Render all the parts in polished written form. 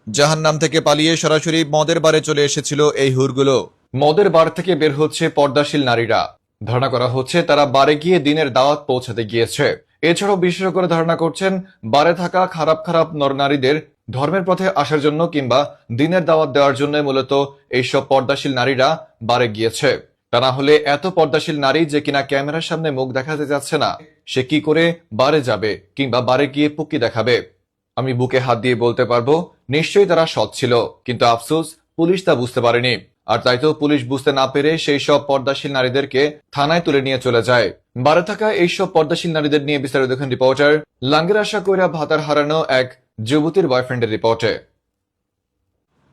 জাহান্নাম থেকে পালিয়ে সরাসরি মদের বারে চলে এসেছিল এই হুরগুলো। মদের বার থেকে বের হচ্ছে পর্দাশীল নারীরা। ধারণা করা হচ্ছে তারা বারে গিয়ে দিনের দাওয়াত পৌঁছাতে গিয়েছে। এছাড়াও বিশেষজ্ঞরা ধারণা করছেন বারে থাকা খারাপ খারাপ নরনারীদের ধর্মের পথে আসার জন্য কিংবা দিনের দাওয়াত দেওয়ার জন্য মূলত এইসব পর্দাশীল নারীরা বারে গিয়েছে। তা না হলে এত পর্দাশীল নারী যে কিনা ক্যামেরার সামনে মুখ দেখাতে যাচ্ছে না, সে কি করে বারে যাবে কিংবা বারে গিয়ে পুকি দেখাবে? আমি বুকে হাত দিয়ে বলতে পারবো নিশ্চয়ই তারা সৎ ছিল, কিন্তু আফসোস পুলিশ তা বুঝতে পারেনি। আর তাই তো পুলিশ বুঝতে না পেরে সেই সব পর্দাশীল নারীদেরকে থানায় তুলে নিয়ে চলে যায়। বারে থাকা এইসব পর্দাশীল নারীদের নিয়ে বিস্তারিত দেখেন রিপোর্টার লাঙ্গের আশা কইরা ভাতার হারানো এক যুবতীর বয়ফ্রেন্ডের রিপোর্টে।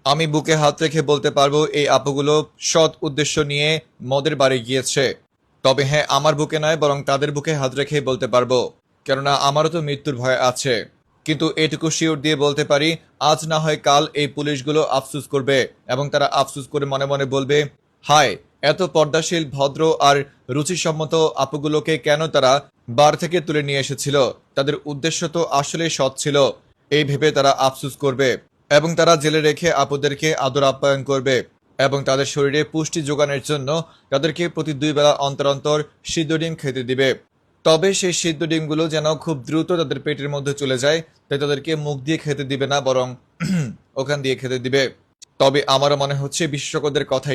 আমি বুকে হাত রেখে বলতে পারবো এই আপুগুলো সৎ উদ্দেশ্য নিয়ে মদের বাড়ি গিয়েছে। তবে হ্যাঁ, আমার বুকে নয় বরং তাদের বুকে হাত রেখে বলতে পারবো, কেননা আমারও তো মৃত্যুর ভয় আছে। কিন্তু এটুকু শিওর দিয়ে বলতে পারি, আজ না হয় কাল এই পুলিশগুলো আফসোস করবে এবং তারা আফসোস করে মনে মনে বলবে, হায়, এত পর্দাশীল ভদ্র আর রুচিসম্মত আপুগুলোকে কেন তারা বার থেকে তুলে নিয়ে এসেছিল। তাদের উদ্দেশ্য তো আসলে সৎ ছিল, এই ভেবে তারা আফসোস করবে এবং তারা জেলে রেখে আপুদেরকে আদর আপ্যায়ন করবে এবং তাদের শরীরে পুষ্টি যোগানোর জন্য তাদেরকে প্রতি 2 বেলা অন্তর অন্তর সিদ্ধ ডিম খেতে দিবে। তবে সেই সিদ্ধ ডিমগুলো যেন খুব দ্রুত তাদের পেটের মধ্যে চলে যায়, তাই তাদেরকে মুখ দিয়ে খেতে দিবে না, বরং ওখান দিয়ে খেতে দিবে। তবে আমারও মনে হচ্ছে বিশেষজ্ঞদের কথাই